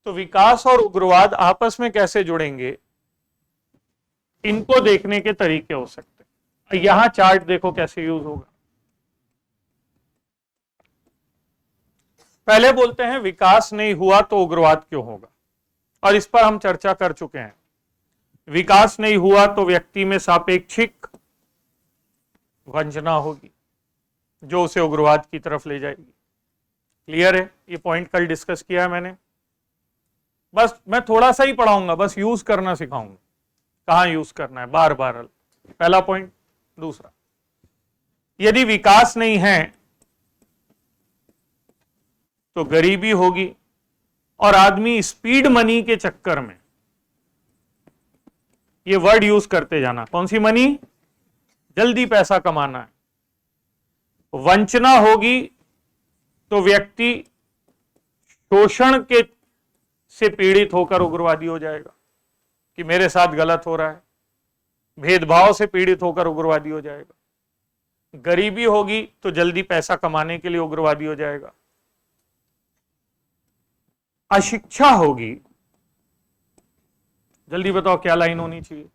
तो विकास और उग्रवाद आपस में कैसे जुड़ेंगे, इनको देखने के तरीके हो सकते हैं। यहां चार्ट देखो कैसे यूज होगा। पहले बोलते हैं विकास नहीं हुआ तो उग्रवाद क्यों होगा, और इस पर हम चर्चा कर चुके हैं। विकास नहीं हुआ तो व्यक्ति में सापेक्षिक वंचना होगी जो उसे उग्रवाद की तरफ ले जाएगी। क्लियर है? ये पॉइंट कल डिस्कस किया है मैंने। बस मैं थोड़ा सा ही पढ़ाऊंगा, बस यूज करना सिखाऊंगा, कहां यूज करना है बार बार। पहला पॉइंट। दूसरा, यदि विकास नहीं है तो गरीबी होगी, और आदमी स्पीड मनी के चक्कर में, ये वर्ड यूज करते जाना, कौन सी मनी? जल्दी पैसा कमाना है। वंचना होगी तो व्यक्ति शोषण के से पीड़ित होकर उग्रवादी हो जाएगा कि मेरे साथ गलत हो रहा है। भेदभाव से पीड़ित होकर उग्रवादी हो जाएगा। गरीबी होगी तो जल्दी पैसा कमाने के लिए उग्रवादी हो जाएगा। अशिक्षा होगी, जल्दी बताओ क्या लाइन होनी चाहिए,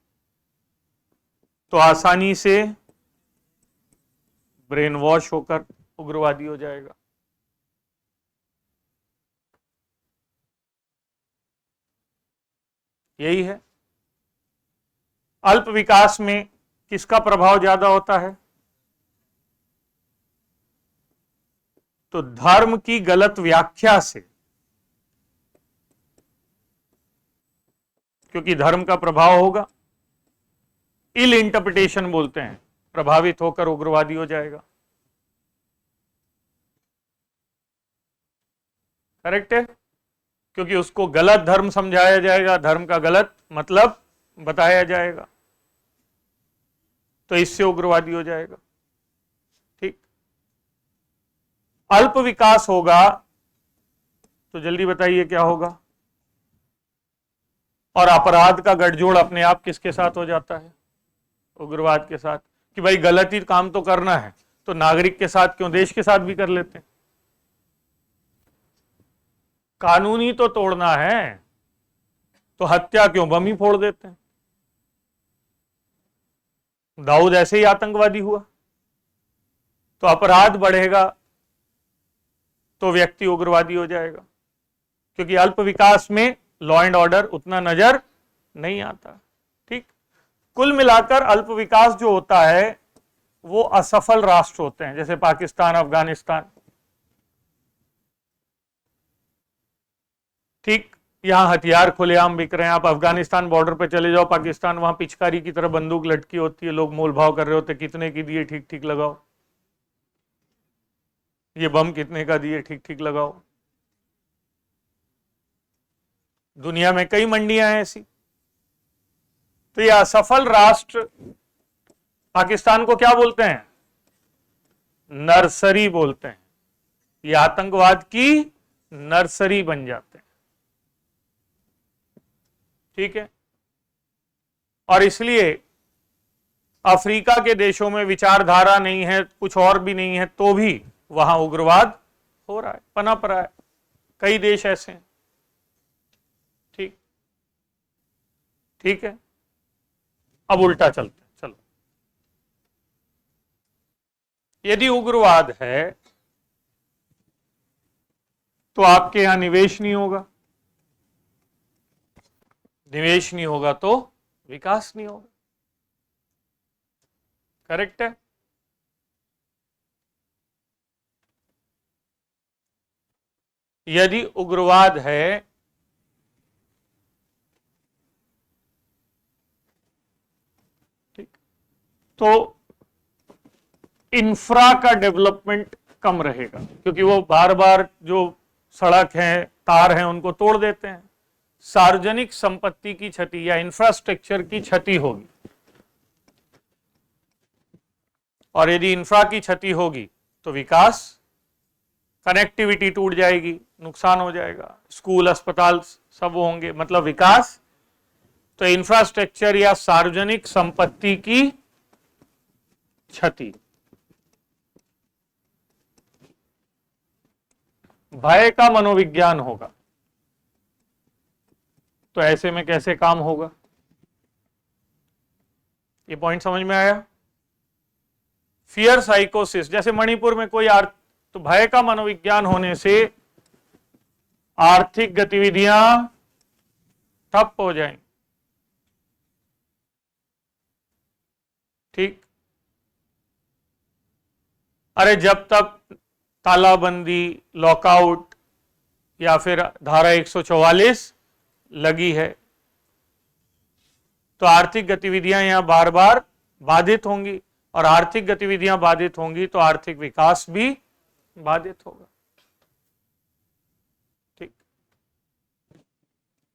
तो आसानी से ब्रेन वॉश होकर उग्रवादी हो जाएगा। यही है। अल्प विकास में किसका प्रभाव ज्यादा होता है? तो धर्म की गलत व्याख्या से, क्योंकि धर्म का प्रभाव होगा, इल इंटरप्रिटेशन बोलते हैं, प्रभावित होकर उग्रवादी हो जाएगा। करेक्ट है? क्योंकि उसको गलत धर्म समझाया जाएगा, धर्म का गलत मतलब बताया जाएगा, तो इससे उग्रवादी हो जाएगा। ठीक। अल्प विकास होगा तो जल्दी बताइए क्या होगा? और अपराध का गठजोड़ अपने आप किसके साथ हो जाता है? उग्रवाद के साथ। कि भाई गलत ही काम तो करना है तो नागरिक के साथ क्यों, देश के साथ भी कर लेते हैं। कानून ही तो तोड़ना है तो हत्या क्यों, बम ही फोड़ देते हैं। दाऊद ऐसे ही आतंकवादी हुआ। तो अपराध बढ़ेगा तो व्यक्ति उग्रवादी हो जाएगा, क्योंकि अल्प विकास में लॉ एंड ऑर्डर उतना नजर नहीं आता। ठीक। कुल मिलाकर अल्प विकास जो होता है वो असफल राष्ट्र होते हैं, जैसे पाकिस्तान, अफगानिस्तान। ठीक। यहां हथियार खुलेआम बिक रहे हैं। आप अफगानिस्तान बॉर्डर पे चले जाओ, पाकिस्तान, वहां पिचकारी की तरह बंदूक लटकी होती है, लोग मोल भाव कर रहे होते, कितने की दिए, ठीक ठीक लगाओ। ये बम कितने का दिए, ठीक ठीक लगाओ। दुनिया में कई मंडियां हैं ऐसी। तो ये असफल राष्ट्र पाकिस्तान को क्या बोलते हैं? नर्सरी बोलते हैं। ये आतंकवाद की नर्सरी बन जाते हैं। ठीक है। और इसलिए अफ्रीका के देशों में विचारधारा नहीं है, कुछ और भी नहीं है, तो भी वहां उग्रवाद हो रहा है, पनप रहा है। कई देश ऐसे हैं। ठीक। ठीक है। अब उल्टा चलते हैं, चलो। यदि उग्रवाद है तो आपके यहां निवेश नहीं होगा, निवेश नहीं होगा तो विकास नहीं होगा। करेक्ट है? यदि उग्रवाद है ठीक, तो इंफ्रा का डेवलपमेंट कम रहेगा, क्योंकि वो बार बार जो सड़क है, तार हैं, उनको तोड़ देते हैं। सार्वजनिक संपत्ति की क्षति या इंफ्रास्ट्रक्चर की क्षति होगी, और यदि इंफ्रा की क्षति होगी तो विकास, कनेक्टिविटी टूट जाएगी, नुकसान हो जाएगा, स्कूल, अस्पताल सब होंगे, मतलब विकास। तो इंफ्रास्ट्रक्चर या सार्वजनिक संपत्ति की क्षति। भय का मनोविज्ञान होगा। तो ऐसे में कैसे काम होगा? ये पॉइंट समझ में आया? फियर साइकोसिस, जैसे मणिपुर में कोई तो भय का मनोविज्ञान होने से आर्थिक गतिविधियां ठप हो जाएंगी। ठीक, अरे जब तक तालाबंदी, लॉकआउट या फिर धारा 144 लगी है तो आर्थिक गतिविधियां यहां बार बार बाधित होंगी, और आर्थिक गतिविधियां बाधित होंगी तो आर्थिक विकास भी बाधित होगा। ठीक,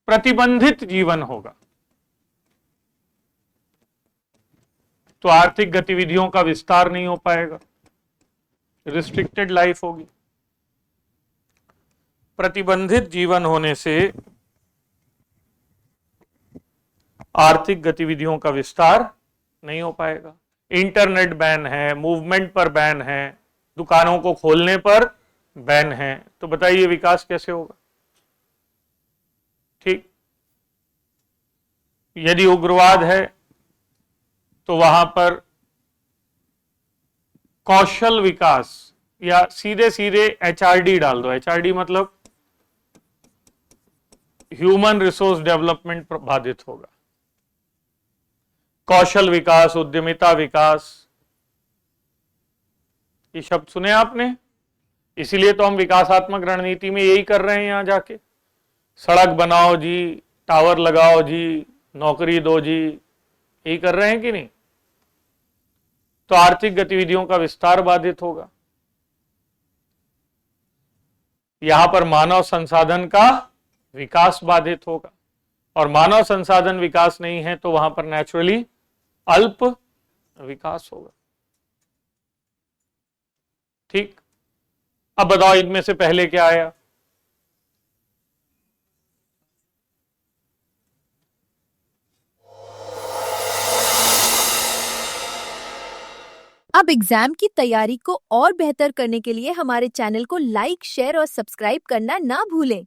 प्रतिबंधित जीवन होगा तो आर्थिक गतिविधियों का विस्तार नहीं हो पाएगा, रिस्ट्रिक्टेड लाइफ होगी। प्रतिबंधित जीवन होने से आर्थिक गतिविधियों का विस्तार नहीं हो पाएगा। इंटरनेट बैन है, मूवमेंट पर बैन है, दुकानों को खोलने पर बैन है, तो बताइए विकास कैसे होगा? ठीक, यदि उग्रवाद है तो वहां पर कौशल विकास, या सीधे सीधे HRD डाल दो, HRD मतलब ह्यूमन रिसोर्स डेवलपमेंट बाधित होगा। कौशल विकास, उद्यमिता विकास, ये शब्द सुने आपने? इसीलिए तो हम विकासात्मक रणनीति में यही कर रहे हैं, यहां जाके सड़क बनाओ जी, टावर लगाओ जी, नौकरी दो जी, यही कर रहे हैं कि नहीं? तो आर्थिक गतिविधियों का विस्तार बाधित होगा। यहां पर मानव संसाधन का विकास बाधित होगा, और मानव संसाधन विकास नहीं है तो वहां पर नेचुरली अल्प विकास होगा। ठीक, अब बताओ इनमें से पहले क्या आया? अब एग्जाम की तैयारी को और बेहतर करने के लिए हमारे चैनल को लाइक, शेयर और सब्सक्राइब करना ना भूलें।